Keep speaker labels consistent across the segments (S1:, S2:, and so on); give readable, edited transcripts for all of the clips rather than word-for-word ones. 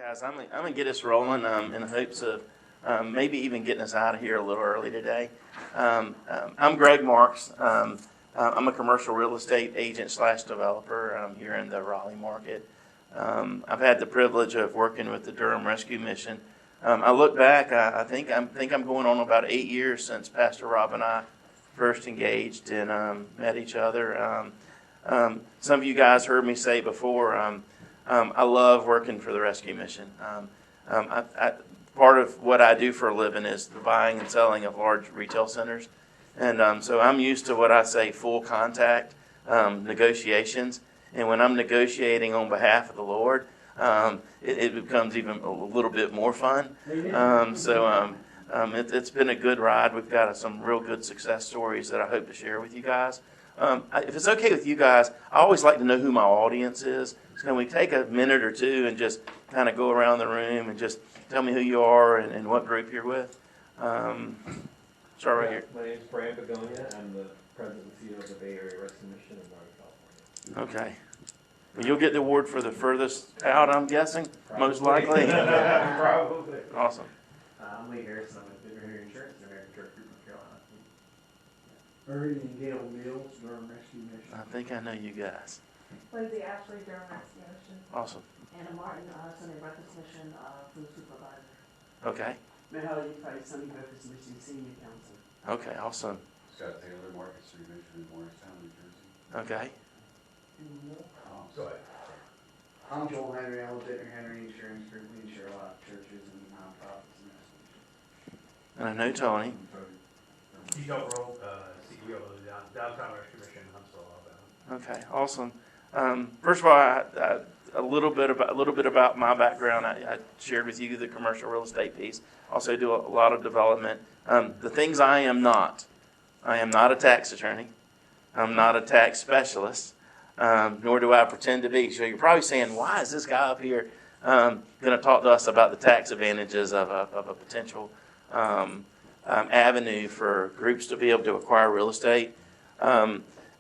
S1: Guys, I'm gonna get us rolling in hopes of maybe even getting us out of here a little early today. I'm Greg Marks. I'm a commercial real estate agent / developer here in the Raleigh market. I've had the privilege of working with the Durham Rescue Mission. I look back, I think I'm going on about 8 years since Pastor Rob and I first engaged and met each other. Some of you guys heard me say before, I love working for the rescue mission. Part of what I do for a living is the buying and selling of large retail centers. And so I'm used to what I say full contact negotiations. And when I'm negotiating on behalf of the Lord, it becomes even a little bit more fun. It's been a good ride. We've got some real good success stories that I hope to share with you guys. If it's okay with you guys, I always like to know who my audience is. So can we take a minute or two and just kind of go around the room and just tell me who you are and what group you're with? Start right here.
S2: My name is Brian Begonia. I'm the president and CEO of the Bay Area Rescue Mission in Northern California.
S1: Okay. Well, you'll get the award for the furthest out, I'm guessing,
S2: Probably.
S1: most likely.
S2: Probably.
S1: Awesome.
S3: I'm Lee Harrison. I'm with Veterinary Insurance, the American Drug Group of Carolina.
S4: Ernie and Gail Mills, Durham Rescue Mission.
S1: I think I know you guys.
S5: Lindsay Ashley, Durham Rescue Mission.
S1: Awesome.
S6: Anna Martin, Sunday Breakfast Mission, food supervisor.
S1: Okay.
S6: Mahalia Price, Sunday Breakfast Mission, senior counsel.
S1: Okay, awesome.
S7: Scott Taylor, Market Street Mission in Morristown, New Jersey.
S1: Okay.
S2: Go ahead.
S4: I'm Joel Henry. I'm with Veterinary Insurance Group. We insure a lot of churches and nonprofits and that.
S1: And I know Tony.
S8: Tito Rowe, CEO of the Downtown Rescue Mission in Huntsville, Alabama.
S1: Okay, awesome. First of all, a little bit about my background. I shared with you the commercial real estate piece. Also do a lot of development. The things I am not a tax attorney. I'm not a tax specialist, nor do I pretend to be. So you're probably saying, why is this guy up here going to talk to us about the tax advantages of a potential avenue for groups to be able to acquire real estate?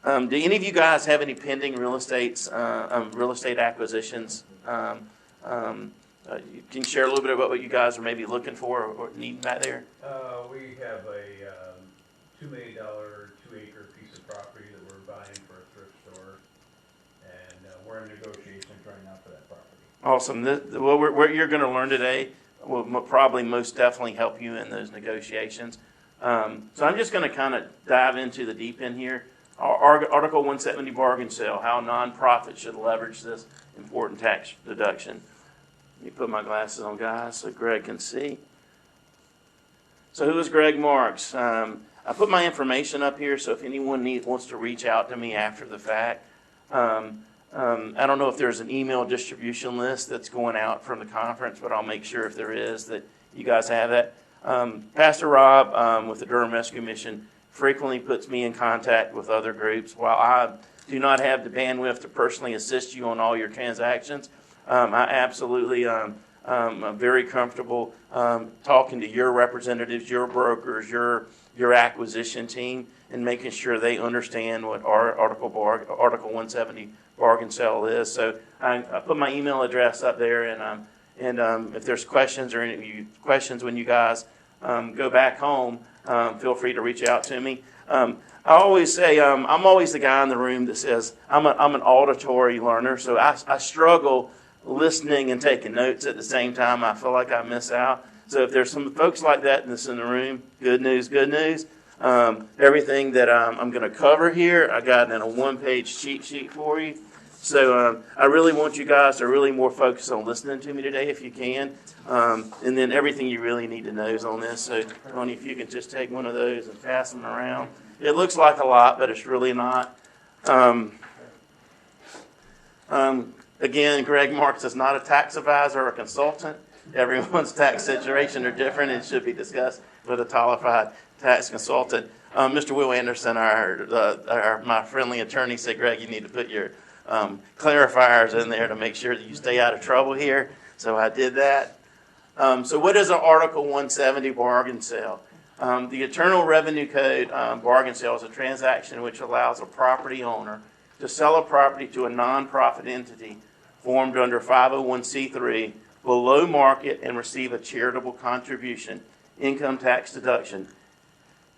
S1: Do any of you guys have any pending real estate acquisitions? You can share a little bit about what you guys are maybe looking for or needing back there?
S8: We have a $2 million, 2-acre piece of property that we're buying for a thrift store, and we're in negotiations right now for that property.
S1: Awesome. What you're going to learn today will probably most definitely help you in those negotiations. So I'm just going to kind of dive into the deep end here. Article 170 bargain sale, how nonprofits should leverage this important tax deduction. Let me put my glasses on, guys, so Greg can see. So who is Greg Marks? I put my information up here, so if anyone wants to reach out to me after the fact. I don't know if there's an email distribution list that's going out from the conference, but I'll make sure if there is that you guys have that. Pastor Rob with the Durham Rescue Mission frequently puts me in contact with other groups. While I do not have the bandwidth to personally assist you on all your transactions, I absolutely am very comfortable talking to your representatives, your brokers, your acquisition team, and making sure they understand what our Article 170 bargain sale is. So I put my email address up there, and if there's questions or any questions when you guys go back home, feel free to reach out to me. I always say I'm always the guy in the room that says I'm an auditory learner, so I struggle listening and taking notes at the same time. I feel like I miss out. So if there's some folks like that in the room, good news, good news. Everything that I'm going to cover here, I got in a one-page cheat sheet for you. So I really want you guys to really more focus on listening to me today if you can. And then everything you really need to know is on this. So Tony, if you can just take one of those and pass them around. It looks like a lot, but it's really not. Again, Greg Marks is not a tax advisor or a consultant. Everyone's tax situation are different and should be discussed with a qualified tax consultant. Mr. Will Anderson, my friendly attorney, said, Greg, you need to put your clarifiers in there to make sure that you stay out of trouble here. So I did that. So what is an Article 170 bargain sale? The Internal Revenue Code bargain sale is a transaction which allows a property owner to sell a property to a nonprofit entity formed under 501c3 below market and receive a charitable contribution, income tax deduction.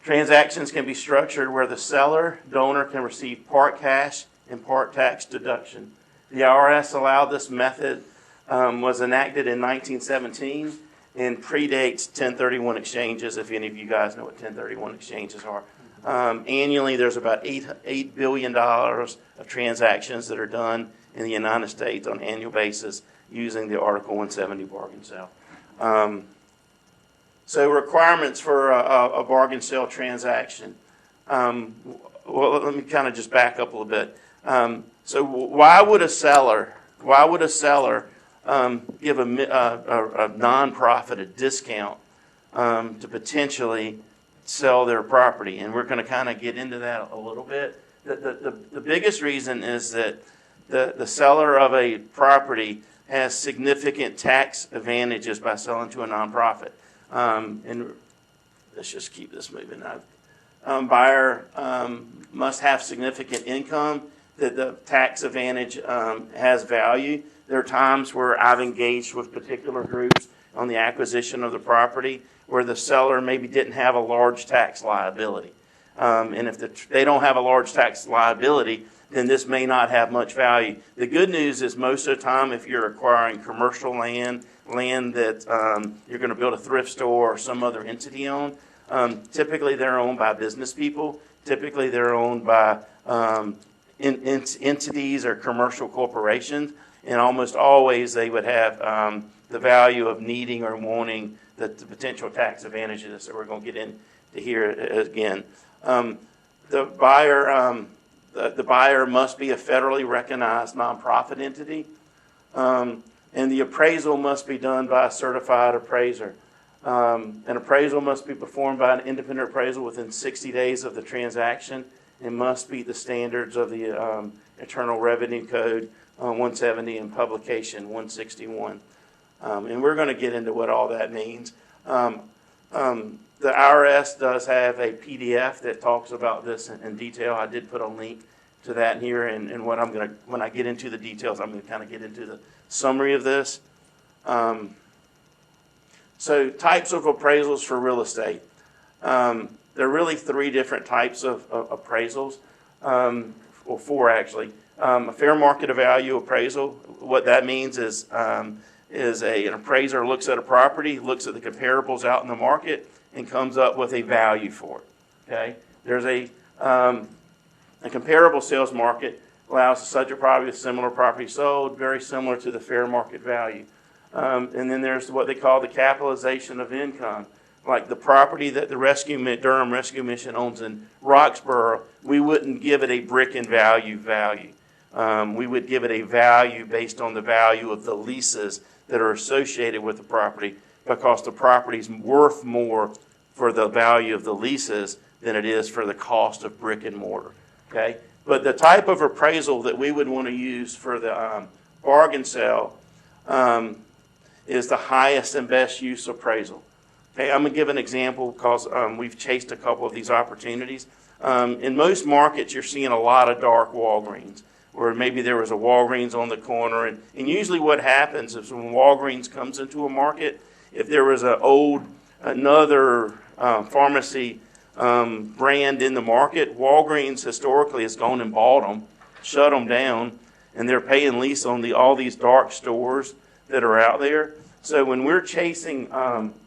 S1: Transactions can be structured where the seller, donor can receive part cash and part tax deduction. The IRS allowed this method, was enacted in 1917 and predates 1031 exchanges, if any of you guys know what 1031 exchanges are. Annually, there's about $8 billion of transactions that are done in the United States on an annual basis using the Article 170 bargain sale. So requirements for a bargain sale transaction. Well, let me kind of just back up a little bit. So why would a seller give a nonprofit a discount to potentially sell their property? And we're going to kind of get into that a little bit. The biggest reason is that the seller of a property has significant tax advantages by selling to a nonprofit. And let's just keep this moving. Buyer must have significant income, that the tax advantage has value. There are times where I've engaged with particular groups on the acquisition of the property where the seller maybe didn't have a large tax liability. And if they don't have a large tax liability, then this may not have much value. The good news is most of the time if you're acquiring commercial land that you're going to build a thrift store or some other entity on, typically they're owned by business people. Typically they're owned by entities or commercial corporations. And almost always they would have the value of needing or wanting the potential tax advantages that we're going to get into here again. The buyer must be a federally recognized nonprofit entity, and the appraisal must be done by a certified appraiser. An appraisal must be performed by an independent appraiser within 60 days of the transaction and must meet the standards of the Internal Revenue Code 170 and Publication 161. And we're going to get into what all that means. The IRS does have a PDF that talks about this in detail. I did put a link to that here, and what I'm going to, when I get into the details, I'm going to kind of get into the summary of this. So types of appraisals for real estate. There are really three different types of appraisals, or four actually. A fair market value appraisal. What that means is an appraiser looks at a property, looks at the comparables out in the market, and comes up with a value for it. Okay, there's a comparable sales market allows the subject property with similar property sold, very similar to the fair market value. And then there's what they call the capitalization of income. Like the property that the Durham Rescue Mission owns in Roxborough, we wouldn't give it a brick and value. We would give it a value based on the value of the leases that are associated with the property, because the property's worth more for the value of the leases than it is for the cost of brick and mortar. Okay, but the type of appraisal that we would want to use for the bargain sale is the highest and best use appraisal. Okay, I'm going to give an example because we've chased a couple of these opportunities. In most markets, you're seeing a lot of dark Walgreens, where maybe there was a Walgreens on the corner. And usually what happens is when Walgreens comes into a market, if there was another pharmacy brand in the market, Walgreens historically has gone and bought them, shut them down, and they're paying lease on all these dark stores that are out there. So when we're chasing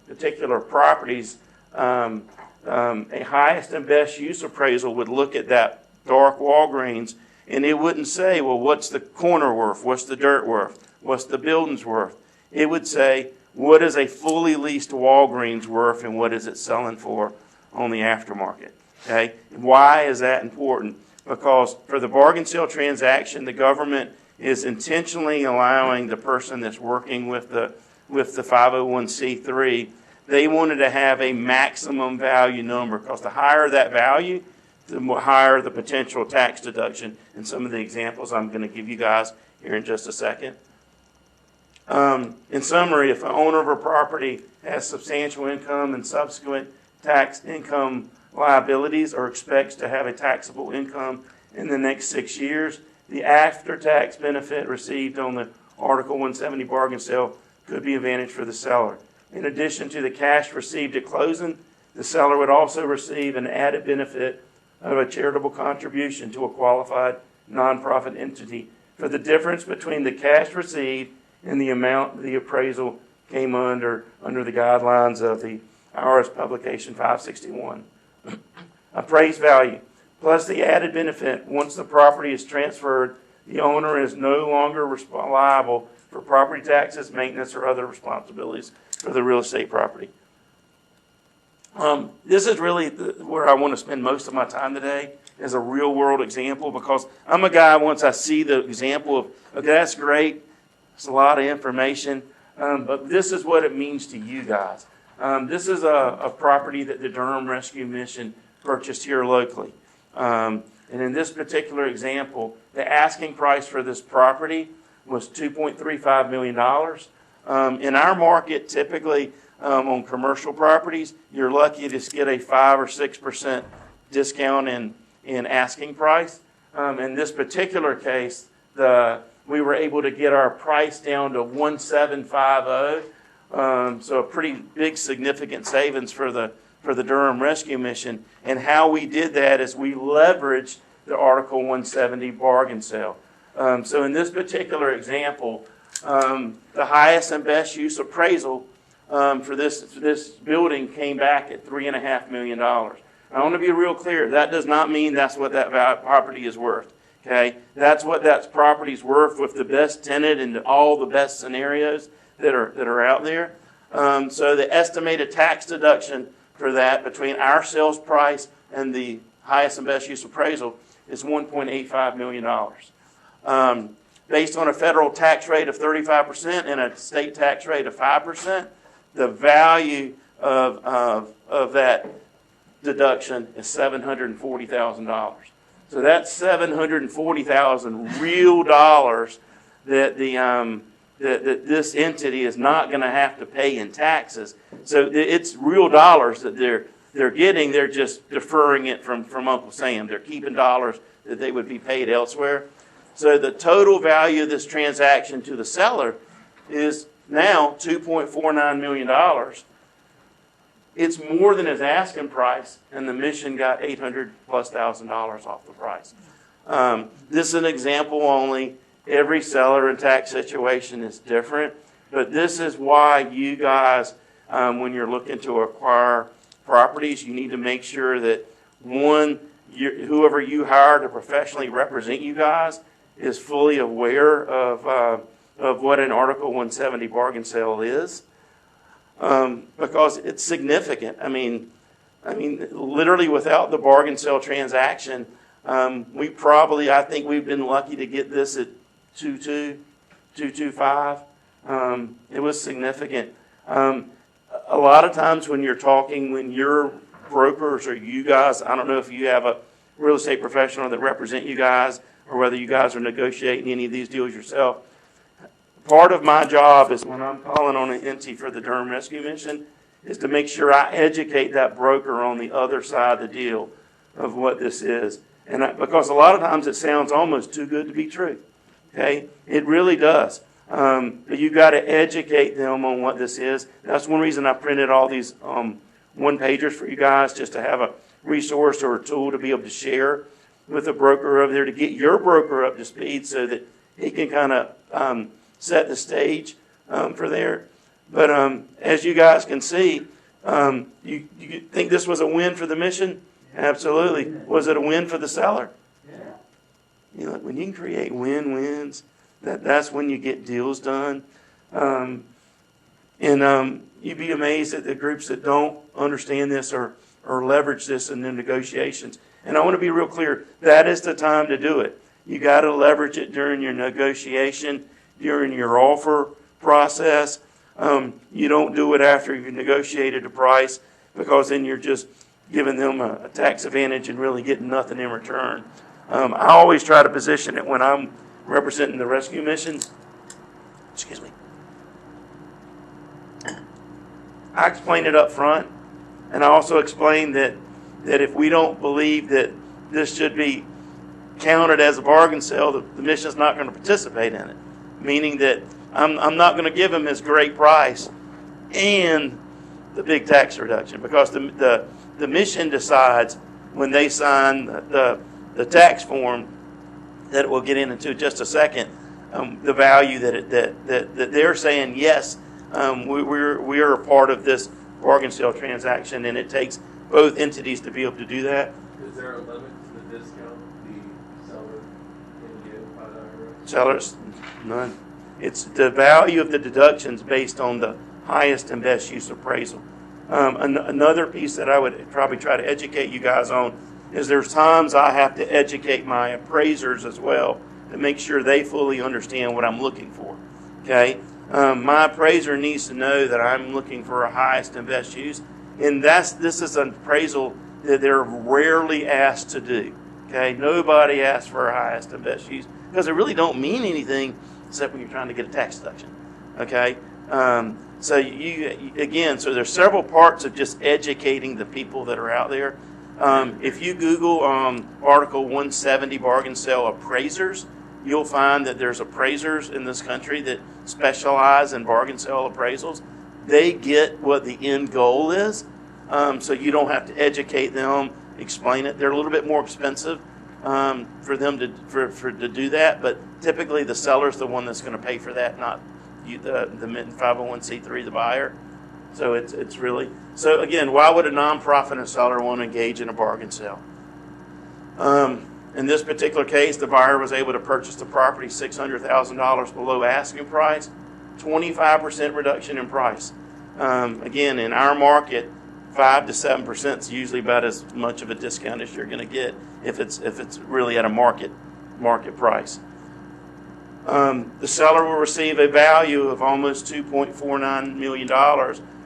S1: particular properties, a highest and best use appraisal would look at that dark Walgreens, and it wouldn't say, well, what's the corner worth? What's the dirt worth? What's the buildings worth? It would say, what is a fully leased Walgreens worth and what is it selling for on the aftermarket? Okay? Why is that important? Because for the bargain sale transaction, the government is intentionally allowing the person that's working with the 501c3, they wanted to have a maximum value number, because the higher that value, the higher the potential tax deduction. And some of the examples I'm going to give you guys here in just a second. In summary, if an owner of a property has substantial income and subsequent tax income liabilities, or expects to have a taxable income in the next 6 years, the after-tax benefit received on the Article 170 bargain sale could be advantage for the seller. In addition to the cash received at closing, the seller would also receive an added benefit of a charitable contribution to a qualified nonprofit entity for the difference between the cash received and the amount the appraisal came under the guidelines of the IRS publication 561. Appraised value, plus the added benefit, once the property is transferred, the owner is no longer liable for property taxes, maintenance, or other responsibilities for the real estate property. This is really where I want to spend most of my time today, as a real world example, because I'm a guy, once I see the example of, okay, that's great, it's a lot of information, but this is what it means to you guys. This is a property that the Durham Rescue Mission purchased here locally. And in this particular example, the asking price for this property was $2.35 million. In our market, typically on commercial properties, you're lucky to get a 5 or 6% discount in asking price. In this particular case, we were able to get our price down to $1,750. So a pretty big, significant savings for the Durham Rescue Mission. And how we did that is we leveraged the Article 170 bargain sale. So in this particular example, the highest and best use appraisal for this building came back at $3.5 million. I want to be real clear. That does not mean that's what that property is worth. Okay, that's what that property's worth with the best tenant and all the best scenarios that are out there. So the estimated tax deduction for that between our sales price and the highest and best use appraisal is $1.85 million. Based on a federal tax rate of 35% and a state tax rate of 5%, the value of that deduction is $740,000. So that's $740,000 real dollars that that this entity is not going to have to pay in taxes. So it's real dollars that they're getting. They're just deferring it from Uncle Sam. They're keeping dollars that they would be paid elsewhere. So the total value of this transaction to the seller is now $2.49 million. It's more than his asking price, and the mission got $800,000+ off the price. This is an example only. Every seller and tax situation is different, but this is why you guys, when you're looking to acquire properties, you need to make sure that whoever you hire to professionally represent you guys is fully aware of what an Article 170 bargain sale is. Because it's significant. I mean, literally without the bargain sale transaction, I think we've been lucky to get this at 225. It was significant. A lot of times when your brokers or you guys, I don't know if you have a real estate professional that represent you guys or whether you guys are negotiating any of these deals yourself. Part of my job is when I'm calling on an entity for the Durham Rescue Mission is to make sure I educate that broker on the other side of the deal of what this is. Because a lot of times it sounds almost too good to be true. Okay? It really does. But you've got to educate them on what this is. That's one reason I printed all these one-pagers for you guys, just to have a resource or a tool to be able to share with a broker over there to get your broker up to speed so that he can kind of set the stage for there. But as you guys can see, you think this was a win for the mission? Absolutely. Was it a win for the seller? Yeah. When you can create win-wins, that's when you get deals done. You'd be amazed at the groups that don't understand this or leverage this in their negotiations. And I want to be real clear, that is the time to do it. You got to leverage it during your negotiation, during your offer process. You don't do it after you've negotiated a price, because then you're just giving them a tax advantage and really getting nothing in return. I always try to position it when I'm representing the rescue mission. Excuse me. I explain it up front, and I also explain that if we don't believe that this should be counted as a bargain sale, the mission's not going to participate in it. Meaning that I'm not going to give him his great price and the big tax reduction, because the mission decides when they sign the tax form that we'll get into just a second, the value that they're saying, yes, we are a part of this bargain sale transaction, and it takes both entities to be able to do that.
S2: Is there a limit to the discount the seller can give by the IRS?
S1: Sellers, none. It's the value of the deductions based on the highest and best use appraisal. Another piece that I would probably try to educate you guys on is there's times I have to educate my appraisers as well to make sure they fully understand what I'm looking for. Okay? My appraiser needs to know that I'm looking for a highest and best use, and this is an appraisal that they're rarely asked to do. Okay? Nobody asks for a highest and best use because it really don't mean anything except when you're trying to get a tax deduction. Okay? So so there's several parts of just educating the people that are out there. If you Google Article 170 bargain sale appraisers, you'll find that there's appraisers in this country that specialize in bargain sale appraisals. They get what the end goal is, so you don't have to educate them, explain it. They're a little bit more expensive for them to do that, but typically the seller's the one that's going to pay for that, not the 501c3, the buyer. So it's really, so again, why would a nonprofit and seller want to engage in a bargain sale? In this particular case, the buyer was able to purchase the property $600,000 below asking price, 25% reduction in price. Again, in our market, 5 to 7% is usually about as much of a discount as you're going to get if it's really at a market price. The seller will receive a value of almost $2.49 million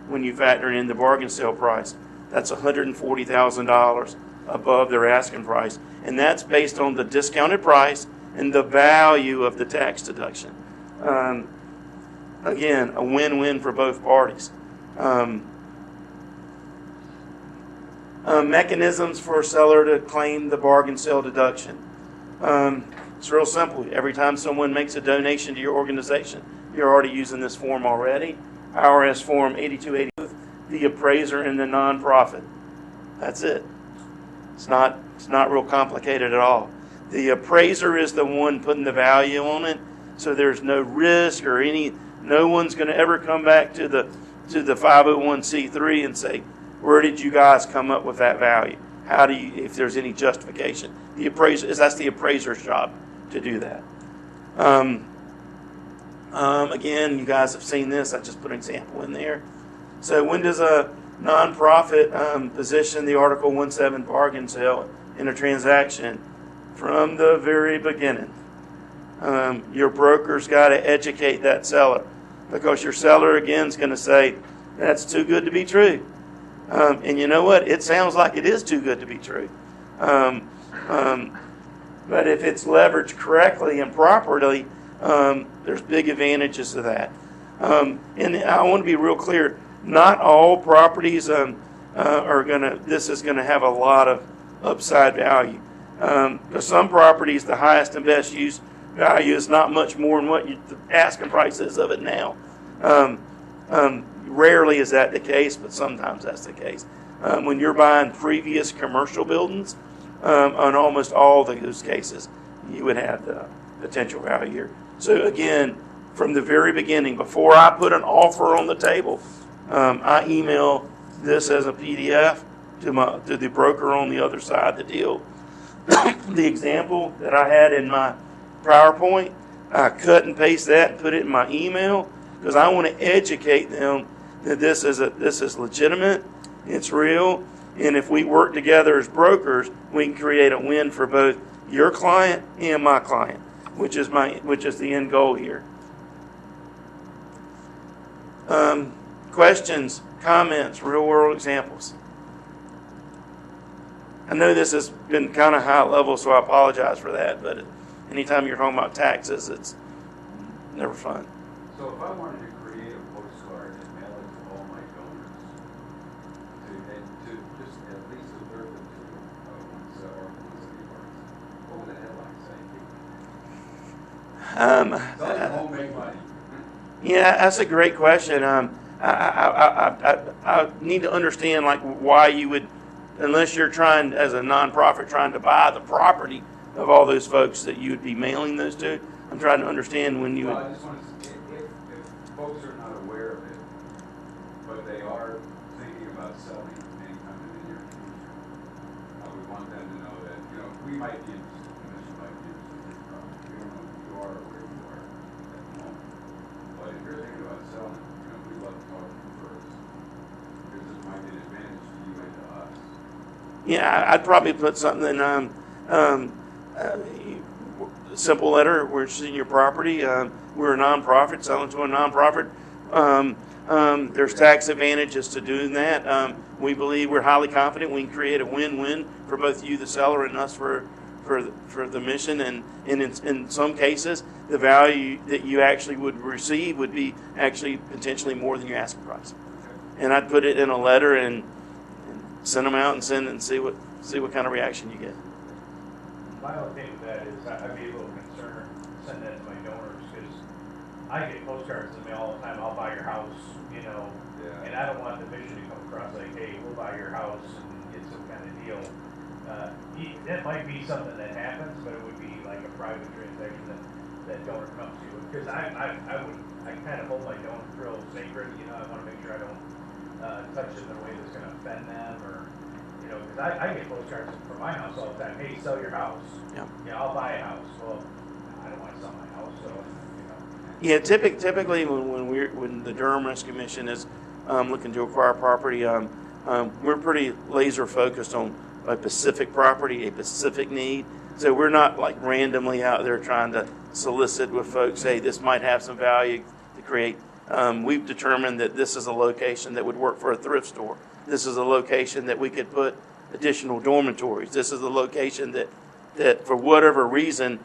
S1: when you factor in the bargain sale price. That's $140,000 above their asking price, and that's based on the discounted price and the value of the tax deduction. Again, a win-win for both parties. Mechanisms for a seller to claim the bargain sale deduction. It's real simple. Every time someone makes a donation to your organization, you're already using this form already. IRS Form 8280, the appraiser and the nonprofit. That's it. It's not real complicated at all. The appraiser is the one putting the value on it, so there's no risk or no one's going to ever come back to the 501c3 and say, where did you guys come up with that value? How do you, if there's any justification? That's the appraiser's job to do that. Again, you guys have seen this. I just put an example in there. So when does a nonprofit position the Article 170 bargain sale in a transaction? From the very beginning. Your broker's got to educate that seller, because your seller, again, is going to say, that's too good to be true. And you know what? It sounds like it is too good to be true. But if it's leveraged correctly and properly, there's big advantages to that. And I want to be real clear. Not all properties this is going to have a lot of upside value. For some properties, the highest and best use value is not much more than what the asking price is of it now. Rarely is that the case, but sometimes that's the case. When you're buying previous commercial buildings, on almost all those cases, you would have the potential value here. So again, from the very beginning, before I put an offer on the table, I email this as a PDF to the broker on the other side of the deal. The example that I had in my PowerPoint, I cut and paste that and put it in my email, because I want to educate them that this is legitimate, it's real, and if we work together as brokers, we can create a win for both your client and my client, which is the end goal here. Questions, comments, real world examples. I know this has been kind of high level, so I apologize for that, but anytime you're talking about taxes, it's never fun.
S7: So if I wanted to create a postcard and mail it to all my donors, to just at least alert them to Article 170 what would the headline say? It's all your homemade money.
S1: Yeah, that's a great question. I need to understand like why you would, unless you're trying as a nonprofit trying to buy the property of all those folks that you would be mailing those to. I'm trying to understand when you
S7: Well,
S1: would.
S7: I just want to, if folks are not aware of it, but they are thinking about selling anytime in the near future, I would want them to know that, we might be interested, the commission might be interested in your property. We don't know who you are or where you are at the moment. But if you're thinking about selling, we'd love to talk to you first. Because this might be an advantage to you and to us.
S1: Yeah, I'd probably put something in simple letter. We're interested in your property. We're a nonprofit, selling to a nonprofit. There's tax advantages to doing that. We believe we're highly confident we can create a win-win for both you, the seller, and us for the mission. And in some cases, the value that you actually would receive would be actually potentially more than your asking price. And I'd put it in a letter and send them out and send it and see what kind of reaction you get.
S8: My only thing with that is I'd be a little concerned sending that to my donors because I get postcards in the mail all the time. I'll buy your house,
S7: Yeah.
S8: and I don't want the mission to come across like, hey, we'll buy your house and get some kind of deal. That might be something that happens, but it would be like a private transaction that donor comes to. Because I kind of hold my donor real sacred. I want to make sure I don't touch it in a way that's going to offend them or. Because I get postcards from my house all the time. Hey, sell your house.
S1: Yeah.
S8: I'll buy a house. Well, I don't want to sell my house, so
S1: Yeah, typically when the Durham Rescue Mission is looking to acquire property, we're pretty laser focused on a specific property, a specific need. So we're not like randomly out there trying to solicit with folks. Hey, this might have some value to create. We've determined that this is a location that would work for a thrift store. This is a location that we could put additional dormitories. This is a location that for whatever reason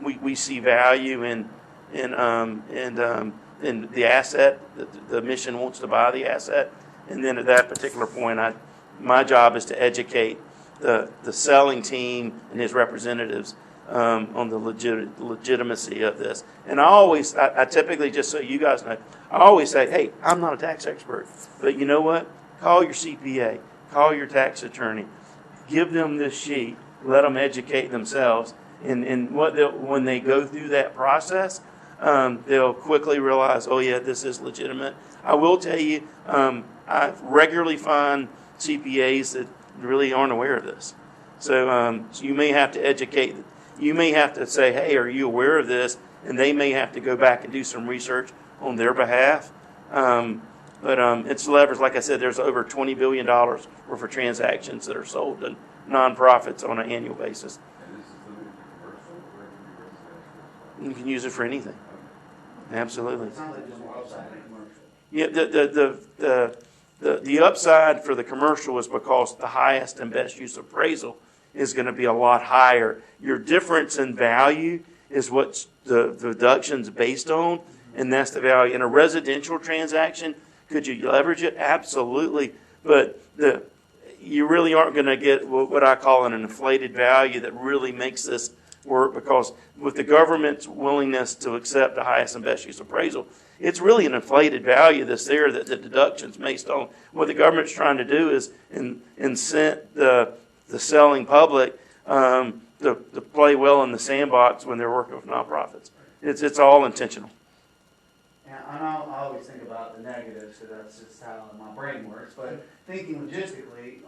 S1: we see value in the asset. The mission wants to buy the asset, and then at that particular point, my job is to educate the selling team and his representatives on the legitimacy of this. And I typically, just so you guys know, I always say, hey, I'm not a tax expert, but you know what? Call your CPA, call your tax attorney, give them this sheet, let them educate themselves, and when they go through that process, they'll quickly realize, oh yeah, this is legitimate. I will tell you, I regularly find CPAs that really aren't aware of this. So you may have to educate. You may have to say, hey, are you aware of this? And they may have to go back and do some research on their behalf. But it's leveraged. Like I said, there's over $20 billion worth of transactions that are sold to nonprofits on an annual basis.
S7: And this is limited to commercial, or it can be residential as well?
S1: You can use it for anything. Absolutely.
S4: It sounds like there's more upside in commercial.
S1: Yeah, the upside for the commercial is because the highest and best use appraisal is going to be a lot higher. Your difference in value is what the deduction's based on, and that's the value. In a residential transaction, could you leverage it? Absolutely. But you really aren't going to get what I call an inflated value that really makes this work, because with the government's willingness to accept the highest and best use appraisal, it's really an inflated value that's there that the deduction's based on. What the government's trying to do is incent the selling public to play well in the sandbox when they're working with nonprofits. It's all intentional.
S4: And I always think about the negatives, because that's just how my brain works. But thinking logistically,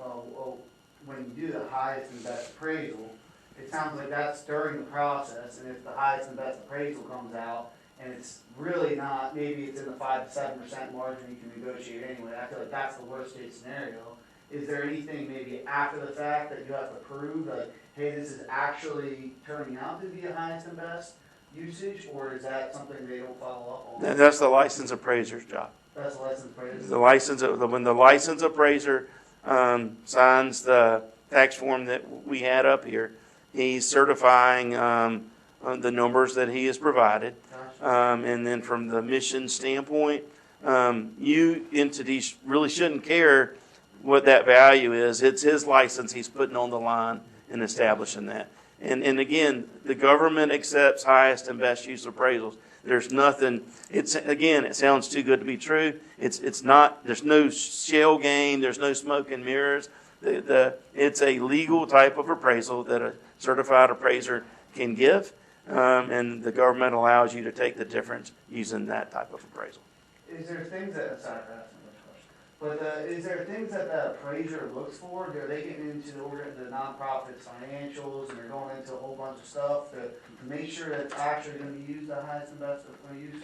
S4: when you do the highest and best appraisal, it sounds like that's during the process. And if the highest and best appraisal comes out, and it's really not, maybe it's in the 5 to 7% margin you can negotiate anyway. I feel like that's the worst case scenario. Is there anything maybe after the fact that you have to prove, like, hey, this is actually turning out to be a highest and best usage, or is that something they don't follow up on?
S1: That's the license appraiser's job.
S4: That's the license appraiser.
S1: When the license appraiser signs the tax form that we had up here, he's certifying the numbers that he has provided.
S4: Gotcha.
S1: And then from the mission standpoint, you entities really shouldn't care what that value is. It's his license he's putting on the line and establishing that. And again, the government accepts highest and best use appraisals. There's nothing, again, it sounds too good to be true. It's not, there's no shell game, there's no smoke and mirrors. It's a legal type of appraisal that a certified appraiser can give, and the government allows you to take the difference using that type of appraisal.
S4: Is there things that, sorry for asking this question, but is there things that the appraiser looks for? Are they getting into the nonprofit's financials and they're going into a whole bunch of stuff to make sure that it's actually going to be used the highest and best usage?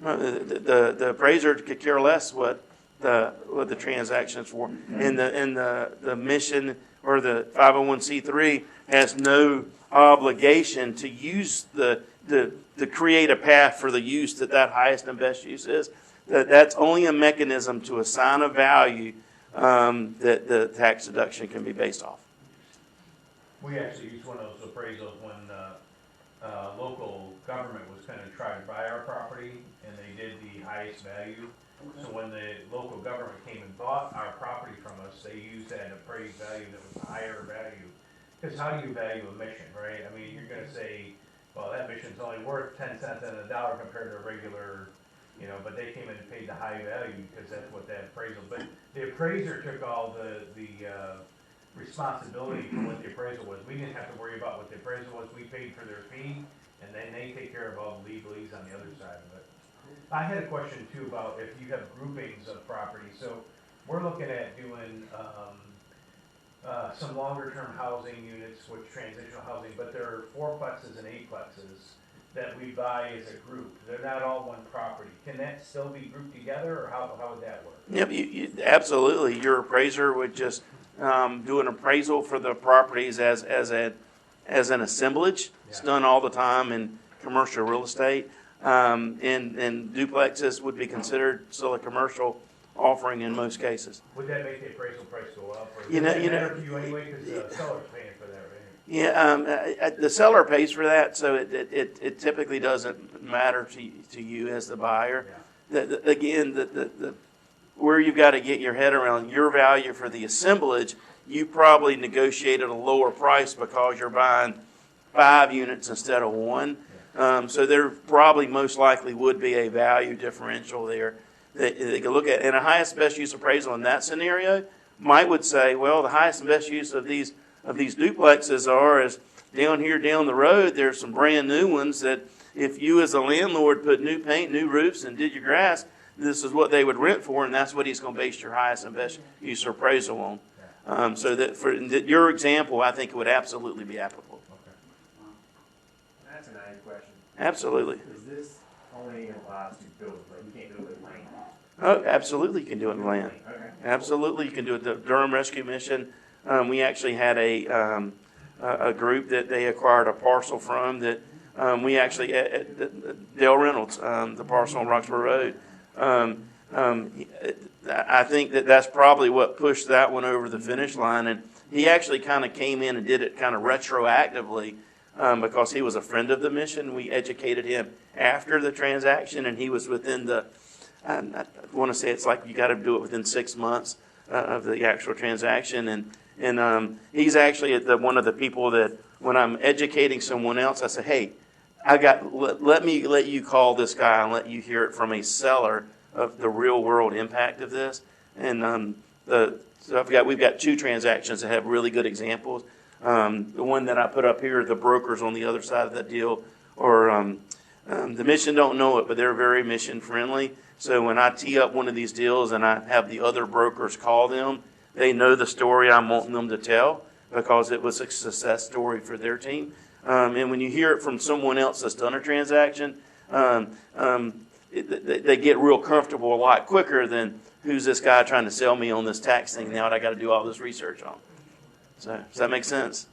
S1: The appraiser could care less what the transaction is for, and the mission or the 501c3 has no obligation to use to create a path for the use that highest and best use is. That's only a mechanism to assign a value that the tax deduction can be based off.
S8: We actually used one of those appraisals when local government was going to try to buy our property, and they did the highest value. So when the local government came and bought our property from us, they used that appraised value that was a higher value. Because how do you value a mission, right? I mean, you're going to say, well, that mission's only worth 10 cents on the dollar compared to a regular, but they came in and paid the high value because that's what that appraisal. But the appraiser took all the responsibility for what the appraisal was. We didn't have to worry about what the appraisal was. We paid for their fee, and then they take care of all the legalese on the other side of it. I had a question too about if you have groupings of property. So we're looking at doing some longer term housing units with transitional housing, but there are fourplexes and eightplexes that we buy as a group. They're not all one property. Can that still be grouped together, or how would that work?
S1: Yep, absolutely. Your appraiser would just do an appraisal for the properties as an assemblage. It's done all the time in commercial real estate. And duplexes would be considered still a commercial offering in most cases.
S8: Would that make the appraisal price go up? Or
S1: You know,
S8: matter to you anyway, because the seller's paying for that, right?
S1: Yeah, the seller pays for that, so it typically doesn't matter to you as the buyer.
S8: Yeah.
S1: Again, where you've got to get your head around your value for the assemblage, you probably negotiated a lower price because you're buying 5 units instead of 1. So there probably most likely would be a value differential there that they could look at. And a highest best use appraisal in that scenario would say, well, the highest and best use of these duplexes is down here down the road, there's some brand new ones that if you as a landlord put new paint, new roofs, and did your grass, this is what they would rent for, and that's what he's going to base your highest and best use appraisal on. So that for your example, I think it would absolutely be applicable.
S3: That's an added question.
S1: Absolutely.
S3: Is this only applies to buildings, like you can't do it with land?
S1: Oh, absolutely you can do it in land.
S3: Okay.
S1: Absolutely you can do it. The Durham Rescue Mission, we actually had a group that they acquired a parcel from that we actually, Dale Reynolds, the parcel on Roxborough Road. I think that's probably what pushed that one over the finish line. And he actually kind of came in and did it kind of retroactively because he was a friend of the mission. We educated him after the transaction, and he was within I want to say it's like you got to do it within 6 months of the actual transaction. And he's actually one of the people that when I'm educating someone else, I say, hey, let me let you call this guy and let you hear it from a seller of the real world impact of this. And we've got 2 transactions that have really good examples. The one that I put up here, the brokers on the other side of that deal, or the mission don't know it, but they're very mission friendly. So when I tee up one of these deals and I have the other brokers call them, they know the story I'm wanting them to tell because it was a success story for their team. And when you hear it from someone else that's done a transaction, they get real comfortable a lot quicker than who's this guy trying to sell me on this tax thing now that I got to do all this research on. So does that make sense?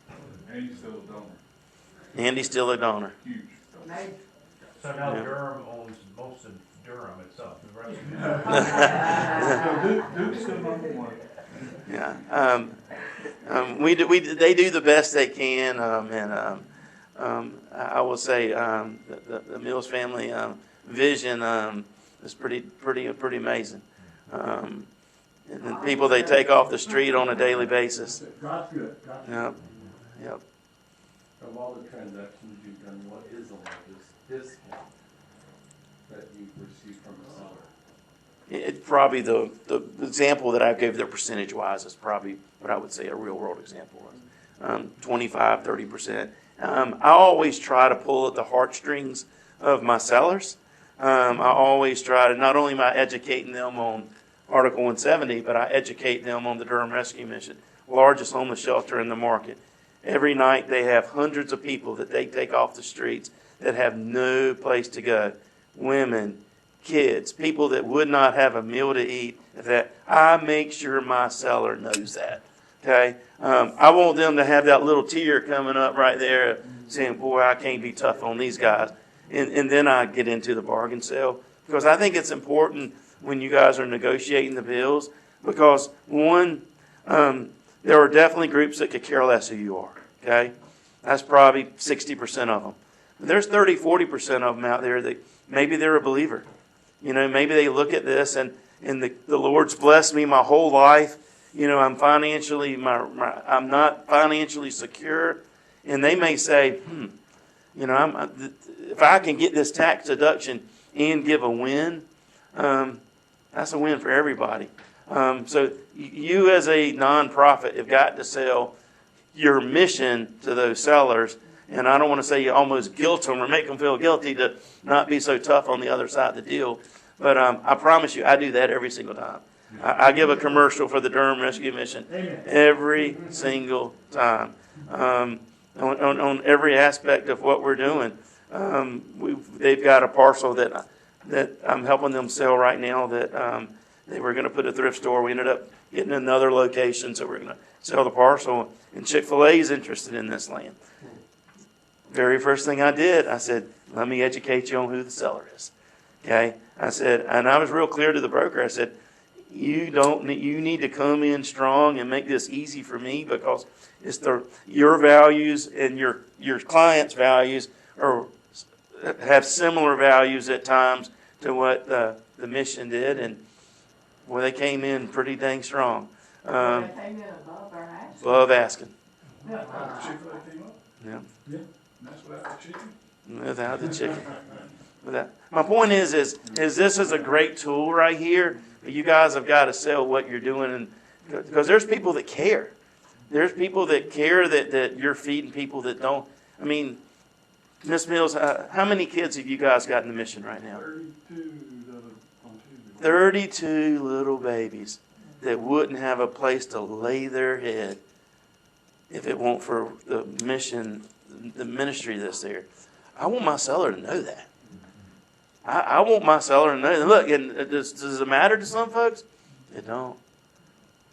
S7: Andy's still a donor.
S1: Andy's still a donor.
S7: Huge donor.
S8: So now Durham owns most of Durham itself, right?
S7: Duke's still number 1.
S1: Yeah. They do the best they can, I will say the Mills family vision is pretty amazing. And the people they take off the street on a daily basis.
S2: Gotcha.
S1: Yep.
S2: Of all the transactions you've done, what is the largest discount
S7: that you received from the seller?
S1: It probably the example that I gave there percentage wise is probably what I would say a real world example was 25, 30%. I always try to pull at the heartstrings of my sellers. I always try to, not only am I educating them on Article 170, but I educate them on the Durham Rescue Mission, largest homeless shelter in the market. Every night they have hundreds of people that they take off the streets that have no place to go. Women, kids, people that would not have a meal to eat. That I make sure my seller knows that. Okay, I want them to have that little tear coming up right there, saying, "Boy, I can't be tough on these guys." And then I get into the bargain sale because I think it's important when you guys are negotiating the bills because one, there are definitely groups that could care less who you are. Okay, that's probably 60% of them. But there's 30, 40% of them out there that maybe they're a believer. You know, maybe they look at this and the Lord's blessed me my whole life. You know, I'm financially, I'm not financially secure. And they may say, you know, if I can get this tax deduction and give a win, that's a win for everybody. So you as a nonprofit have got to sell your mission to those sellers. And I don't want to say you almost guilt them or make them feel guilty to not be so tough on the other side of the deal. But I promise you, I do that every single time. I give a commercial for the Durham Rescue Mission every single time on every aspect of what we're doing. They've got a parcel that I'm helping them sell right now that they were going to put a thrift store. We ended up getting another location, so we're going to sell the parcel. And Chick-fil-A is interested in this land. Very first thing I did, I said, let me educate you on who the seller is. Okay? I said, and I was real clear to the broker. I said, you need to come in strong and make this easy for me because it's your values and your client's values have similar values at times to what the mission did, and well, they came in pretty dang strong.
S6: They came in above our asking.
S1: Above asking.
S7: Chick-fil-A came up?
S1: Yeah.
S7: Yeah. That's without the chicken?
S1: Without the chicken. My point is this is a great tool right here. But you guys have got to sell what you're doing, and because there's people that care. There's people that care that you're feeding people that don't. I mean, Miss Mills, how many kids have you guys got in the mission right now? 32 little babies that wouldn't have a place to lay their head if it weren't for the mission, the ministry that's there. I want my seller to know that. I want my seller to know that. Look, and does it matter to some folks? It don't.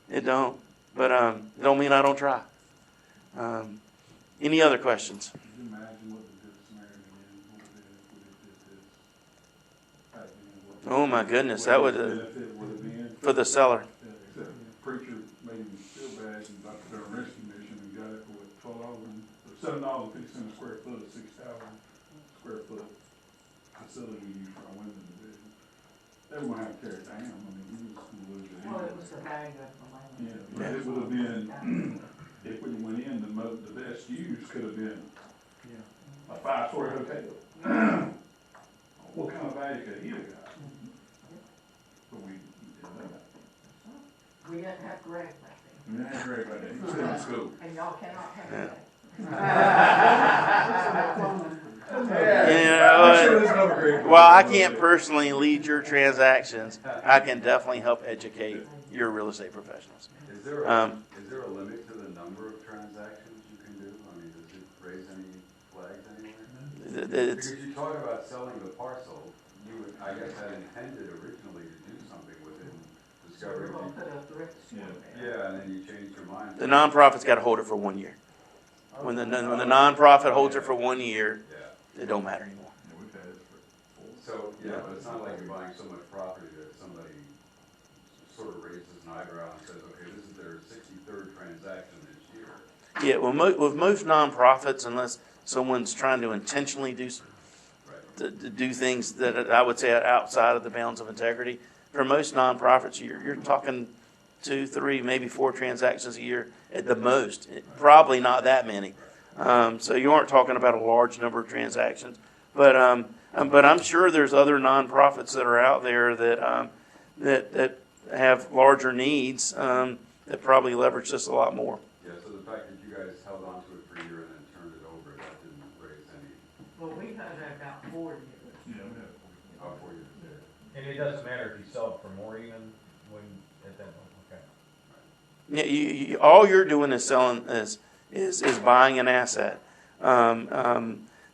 S1: It don't. But it don't mean I don't try. Any other questions?
S7: Can you imagine what the Good Samaritan is?
S1: Oh my goodness, that would for the seller.
S7: The preacher made him feel bad about the rescue mission and got it for $7.50 a square foot, a 6,000 square foot facility used for our women's division. They were going to have to tear it down. I mean, he was going to lose it.
S6: Well, it was the bag of the land.
S7: Yeah, but it would have been, if we went in, the best use could have been a 5-story hotel. What kind of value could he have got? But we didn't know that.
S6: We didn't have Greg back then.
S7: We didn't have Greg right there. He was still in school.
S6: And y'all cannot have that.
S1: While I can't personally lead your transactions, I can definitely help educate your real estate professionals.
S7: Is there a limit to the number of transactions you can do? I mean, does it raise any flags anywhere? Because you talk about selling the parcel, you would, I guess, had intended originally to do something within
S6: So we're
S7: Discovery.
S6: gonna put a thrift store there.
S7: Yeah, and then you changed your mind.
S1: The nonprofit's got to hold it for 1 year. When the nonprofit holds it for 1 year,
S7: Yeah.
S1: it don't matter anymore.
S7: Yeah, we've had it for So, yeah, but it's not like you're buying so much property that somebody sort of raises an eyebrow and says, okay, this is their 63rd transaction this year.
S1: Yeah, well, with most nonprofits, unless someone's trying to intentionally do to do things that I would say are outside of the bounds of integrity, for most nonprofits, you're talking 2, 3, maybe 4 transactions a year at the most. Probably not that many. So you aren't talking about a large number of transactions. But But I'm sure there's other nonprofits that are out there that that have larger needs that probably leverage this a lot more.
S7: Yeah, so the fact that you guys held on to it for a year and then turned it over, that didn't raise any,
S6: Well, we had about 4 years.
S7: oh, 4 years.
S8: And it doesn't matter if you sell it for more even when, at that point, okay.
S1: Yeah, all you're doing is selling is buying an asset.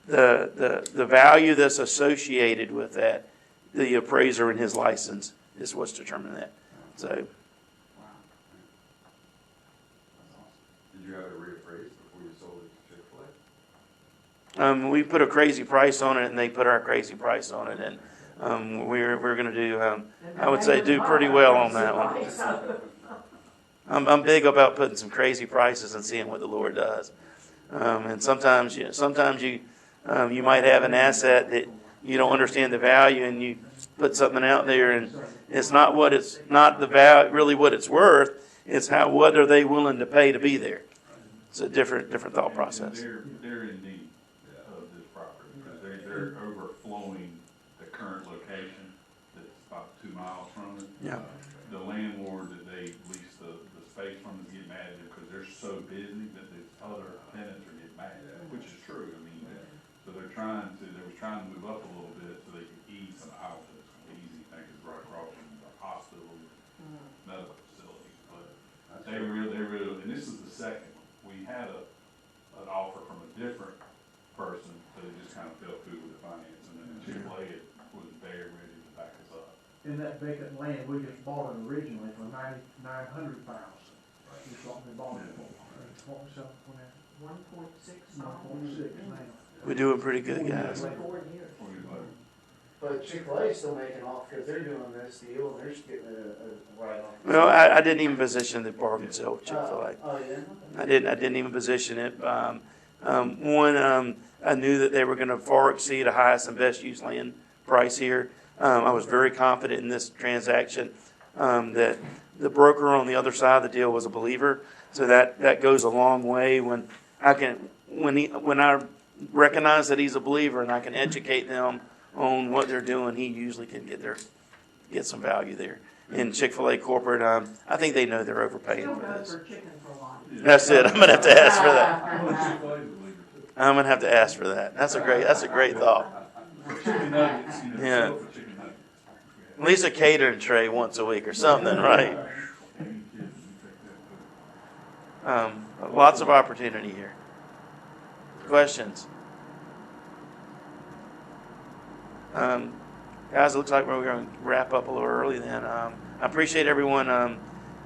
S1: The value that's associated with that, the appraiser and his license is what's determining that. So,
S7: Did you have it reappraised before you sold it to Chick-fil-A?
S1: we put a crazy price on it, and they put our crazy price on it, and we're going to do. I would say do pretty well on that one. I'm big about putting some crazy prices and seeing what the Lord does. And sometimes you might have an asset that you don't understand the value, and you put something out there, and it's not the value really what it's worth. It's what are they willing to pay to be there. It's a different thought process.
S9: They're in need of this property because they're overflowing the current location that's about 2 miles from it.
S1: Yeah.
S9: The landlord that they lease the space from is getting mad because they're so busy that the other tenants are getting mad at it, which is true. I mean, so they were trying to move up a little bit so they could ease some out. Easy thing is right across from the hospital, medical facilities, but they really, and this is the second one. We had an offer from a different person, but it just kind of fell through with the financing, and Chick-fil-A was very ready to back us up.
S10: In that vacant land, we just bought it originally for $900,000. That's what we bought it for. What was that for that?
S6: 1.6.
S10: 1.6 now.
S1: We're doing pretty good, guys.
S6: 4 years.
S4: But Chick-fil-A is still making off because they're doing this deal and they're just getting a write-off.
S1: Well, I didn't even position the Bargin sale with Chick-fil-A.
S4: Oh, yeah?
S1: I didn't even position it. I knew that they were going to far exceed a highest and best use land price here. I was very confident in this transaction that the broker on the other side of the deal was a believer. So that goes a long way when I recognize that he's a believer and I can educate them on what they're doing. He usually can get some value there. In Chick-fil-A corporate, I think they know they're overpaying
S6: Still
S1: for
S6: goes
S1: this.
S6: for chicken for a lot.
S1: That's it. I'm gonna have to ask for that.
S9: Chick-fil-A is a believer too.
S1: I'm gonna have to ask for that. That's a great thought.
S9: For chicken nuggets,
S1: Yeah.
S9: for chicken nuggets.
S1: At least a catering tray once a week or something, right? Lots of opportunity here. Questions? Guys, it looks like we're going to wrap up a little early then. I appreciate everyone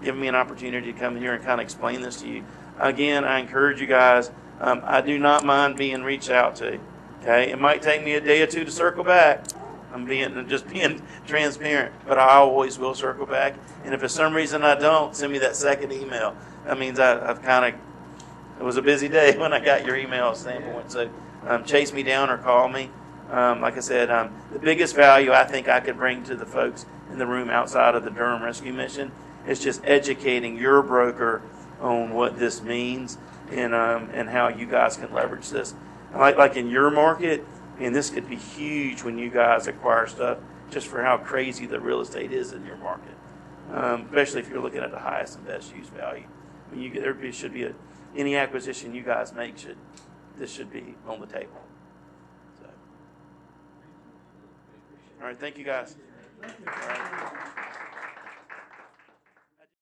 S1: giving me an opportunity to come here and kind of explain this to you. Again, I encourage you guys, I do not mind being reached out to. Okay, it might take me a day or two to circle back. I'm just being transparent, but I always will circle back. And if for some reason I don't, send me that second email. That means it was a busy day when I got your email standpoint. So chase me down or call me. Like I said, the biggest value I think I could bring to the folks in the room outside of the Durham Rescue Mission is just educating your broker on what this means and how you guys can leverage this. Like in your market, and this could be huge when you guys acquire stuff, just for how crazy the real estate is in your market, especially if you're looking at the highest and best use value. When there should be any acquisition you guys make this should be on the table. So, all right, thank you guys. All right.